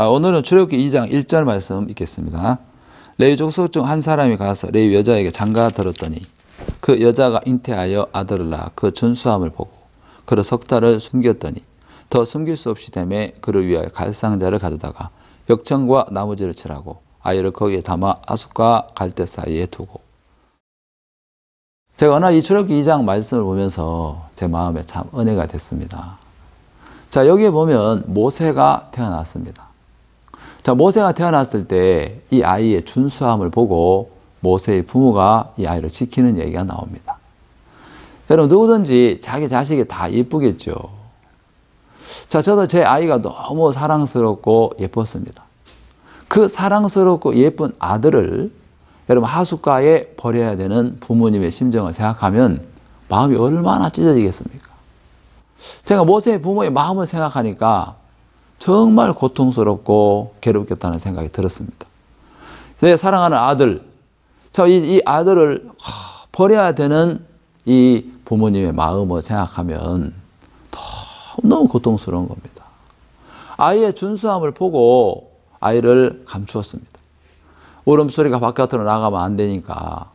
자, 오늘은 출애굽기 2장 1절 말씀 읽겠습니다. 레위 족속 중 한 사람이 가서 레위 여자에게 장가 들었더니 그 여자가 잉태하여 아들을 낳아 그 준수함을 보고 그를 석 달을 숨겼더니 더 숨길 수 없이 되매 그를 위하여 갈상자를 가져다가 역청과 나무지를 칠하고 아이를 거기에 담아 아숫과 갈대 사이에 두고. 제가 어느 날 이 출애굽기 2장 말씀을 보면서 제 마음에 참 은혜가 됐습니다. 자, 여기에 보면 모세가 태어났습니다. 자, 모세가 태어났을 때 이 아이의 준수함을 보고 모세의 부모가 이 아이를 지키는 얘기가 나옵니다. 여러분, 누구든지 자기 자식이 다 예쁘겠죠. 자, 저도 제 아이가 너무 사랑스럽고 예뻤습니다. 그 사랑스럽고 예쁜 아들을 여러분 하숫가에 버려야 되는 부모님의 심정을 생각하면 마음이 얼마나 찢어지겠습니까? 제가 모세의 부모의 마음을 생각하니까 정말 고통스럽고 괴롭겠다는 생각이 들었습니다. 내 사랑하는 아들, 이 아들을 버려야 되는 이 부모님의 마음을 생각하면 너무 고통스러운 겁니다. 아이의 준수함을 보고 아이를 감추었습니다. 울음소리가 바깥으로 나가면 안 되니까,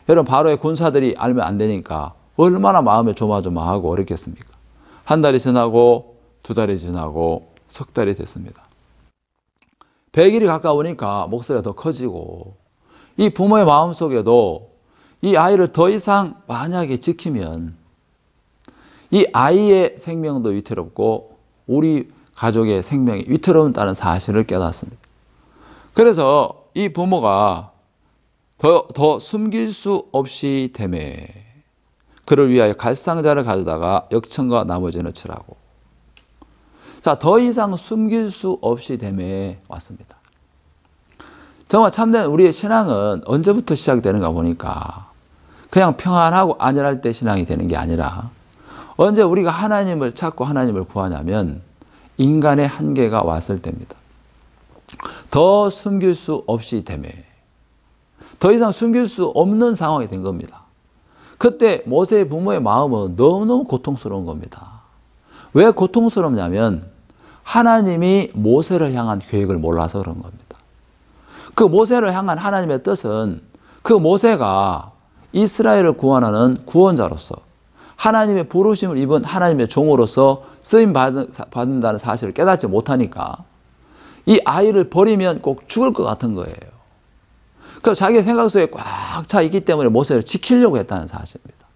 여러분 바로의 군사들이 알면 안 되니까 얼마나 마음에 조마조마하고 어렵겠습니까? 한 달이 지나고 두 달이 지나고 석 달이 됐습니다. 100일이 가까우니까 목소리가 더 커지고, 이 부모의 마음속에도 이 아이를 더 이상 만약에 지키면 이 아이의 생명도 위태롭고 우리 가족의 생명이 위태롭다는 사실을 깨닫습니다. 그래서 이 부모가 더 숨길 수 없이 되매 그를 위하여 갈상자를 가져다가 역청과 나머지는 칠하고. 자, 더 이상 숨길 수 없이 되매 왔습니다. 정말 참된 우리의 신앙은 언제부터 시작되는가 보니까 그냥 평안하고 안전할 때 신앙이 되는 게 아니라 언제 우리가 하나님을 찾고 하나님을 구하냐면 인간의 한계가 왔을 때입니다. 더 숨길 수 없이 되매 더 이상 숨길 수 없는 상황이 된 겁니다. 그때 모세의 부모의 마음은 너무너무 고통스러운 겁니다. 왜 고통스럽냐면 하나님이 모세를 향한 계획을 몰라서 그런 겁니다. 그 모세를 향한 하나님의 뜻은 그 모세가 이스라엘을 구원하는 구원자로서 하나님의 부르심을 입은 하나님의 종으로서 쓰임 받는다는 사실을 깨닫지 못하니까 이 아이를 버리면 꼭 죽을 것 같은 거예요. 그래서 자기 생각 속에 꽉 차 있기 때문에 모세를 지키려고 했다는 사실입니다.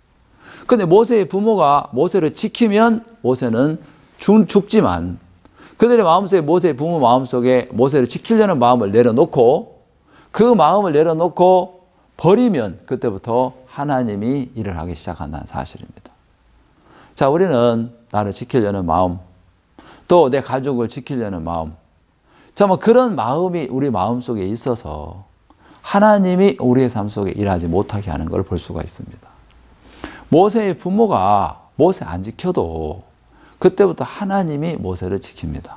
그런데 모세의 부모가 모세를 지키면 모세는 죽지만 그들의 마음속에 모세의 부모 마음속에 모세를 지키려는 마음을 내려놓고 그 마음을 내려놓고 버리면 그때부터 하나님이 일을 하기 시작한다는 사실입니다. 자, 우리는 나를 지키려는 마음, 또 내 가족을 지키려는 마음, 정말 그런 마음이 우리 마음속에 있어서 하나님이 우리의 삶 속에 일하지 못하게 하는 걸 볼 수가 있습니다. 모세의 부모가 모세 안 지켜도 그때부터 하나님이 모세를 지킵니다.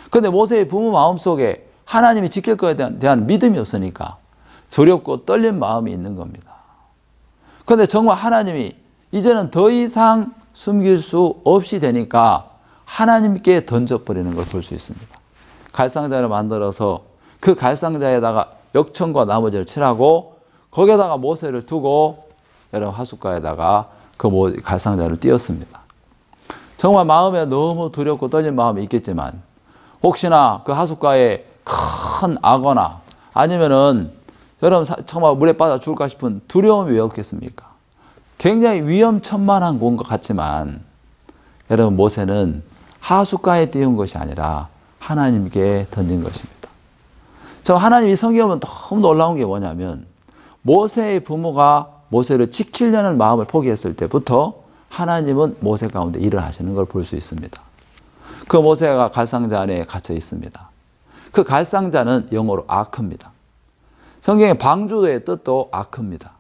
그런데 모세의 부모 마음속에 하나님이 지킬 것에 대한 믿음이 없으니까 두렵고 떨린 마음이 있는 겁니다. 그런데 정말 하나님이 이제는 더 이상 숨길 수 없이 되니까 하나님께 던져버리는 걸 볼 수 있습니다. 갈상자를 만들어서 그 갈상자에다가 역청과 나머지를 칠하고 거기에다가 모세를 두고 여러분 하숫가에다가 그 갈상자를 띄웠습니다. 정말 마음에 너무 두렵고 떨린 마음이 있겠지만 혹시나 그 하숫가에 큰 악어나 아니면은 여러분 정말 물에 빠져 죽을까 싶은 두려움이 왜 없겠습니까? 굉장히 위험천만한 것 같지만 여러분 모세는 하숫가에 띄운 것이 아니라 하나님께 던진 것입니다. 저 하나님 이 성경은 너무 놀라운 게 뭐냐면 모세의 부모가 모세를 지키려는 마음을 포기했을 때부터 하나님은 모세 가운데 일을 하시는 걸 볼 수 있습니다. 그 모세가 갈상자 안에 갇혀 있습니다. 그 갈상자는 영어로 아크입니다. 성경의 방주의 뜻도 아크입니다.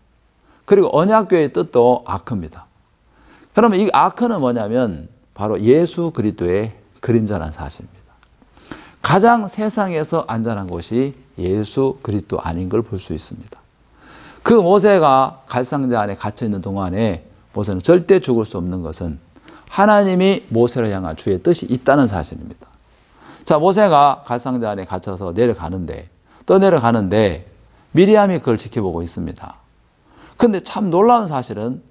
그리고 언약궤의 뜻도 아크입니다. 그러면 이 아크는 뭐냐면 바로 예수 그리스도의 그림자라는 사실입니다. 가장 세상에서 안전한 곳이 예수 그리스도 아닌 걸 볼 수 있습니다. 그 모세가 갈상자 안에 갇혀 있는 동안에 모세는 절대 죽을 수 없는 것은 하나님이 모세를 향한 주의 뜻이 있다는 사실입니다. 자, 모세가 갈상자 안에 갇혀서 떠내려가는데 미리암이 그걸 지켜보고 있습니다. 근데 참 놀라운 사실은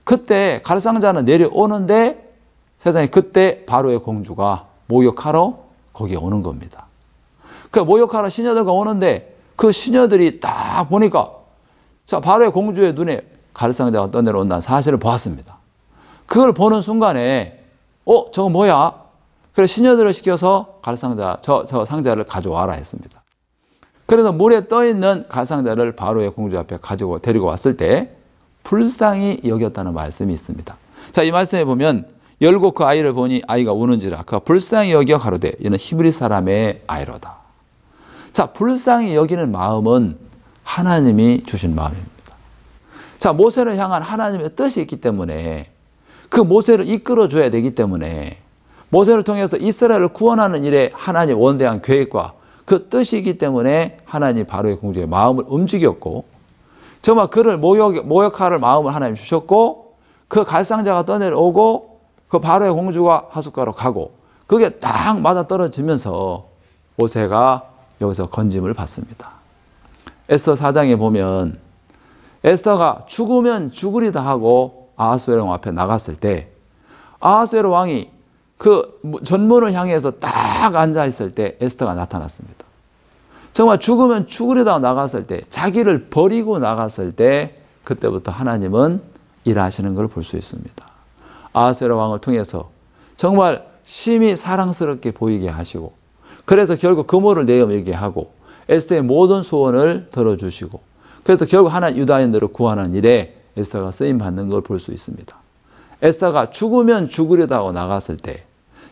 그때 갈상자는 내려오는데 세상에 그때 바로의 공주가 목욕하러 거기에 오는 겁니다. 그 목욕하러 시녀들과 오는데 그 시녀들이 딱 보니까 자, 바로의 공주의 눈에 갈상자가 떠내려온다는 사실을 보았습니다. 그걸 보는 순간에 저거 뭐야? 그래서 시녀들을 시켜서 갈상자, 저 상자를 가져와라 했습니다. 그래서 물에 떠있는 갈상자를 바로의 공주 앞에 데리고 왔을 때 불쌍히 여겼다는 말씀이 있습니다. 자, 이 말씀에 보면 열고 그 아이를 보니 아이가 우는지라 그가 불쌍히 여겨 가로되 이는 히브리 사람의 아이로다. 자, 불쌍히 여기는 마음은 하나님이 주신 마음입니다. 자, 모세를 향한 하나님의 뜻이 있기 때문에 그 모세를 이끌어줘야 되기 때문에 모세를 통해서 이스라엘을 구원하는 일에 하나님 원대한 계획과 그 뜻이기 때문에 하나님 바로의 공주의 마음을 움직였고 정말 그를 모욕할 마음을 하나님 주셨고 그 갈상자가 떠내려오고 그 바로의 공주가 하숫가로 가고 그게 딱 맞아 떨어지면서 모세가 여기서 건짐을 받습니다. 에스더 4장에 보면 에스더가 죽으면 죽으리다 하고 아하수에로 왕 앞에 나갔을 때 아하수에로 왕이 그 전문을 향해서 딱 앉아있을 때 에스더가 나타났습니다. 정말 죽으면 죽으리다 나갔을 때 자기를 버리고 나갔을 때 그때부터 하나님은 일하시는 걸 볼 수 있습니다. 아하수에로 왕을 통해서 정말 심히 사랑스럽게 보이게 하시고 그래서 결국 금오를 내어매게 하고 에스더의 모든 소원을 들어주시고 그래서 결국 하나님 유다인들을 구원하는 일에 에스더가 쓰임받는 걸 볼 수 있습니다. 에스더가 죽으면 죽으리다 하고 나갔을 때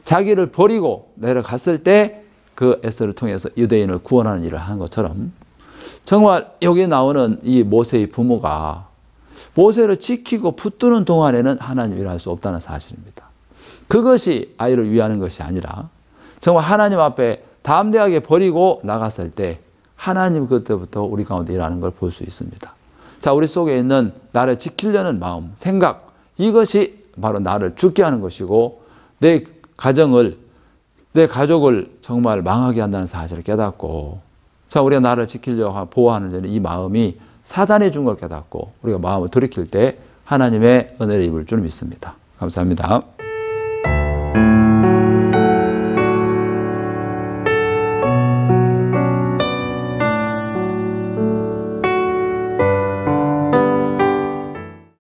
자기를 버리고 내려갔을 때 그 에스더를 통해서 유대인을 구원하는 일을 한 것처럼 정말 여기 나오는 이 모세의 부모가 모세를 지키고 붙드는 동안에는 하나님 일할 수 없다는 사실입니다. 그것이 아이를 위하는 것이 아니라 정말 하나님 앞에 담대하게 버리고 나갔을 때 하나님 그때부터 우리 가운데 일하는 걸 볼 수 있습니다. 자, 우리 속에 있는 나를 지키려는 마음, 생각 이것이 바로 나를 죽게 하는 것이고 내 가족을 정말 망하게 한다는 사실을 깨닫고 자, 우리가 나를 지키려고 보호하는 이 마음이 사단이 준 걸 깨닫고 우리가 마음을 돌이킬 때 하나님의 은혜를 입을 줄 믿습니다. 감사합니다.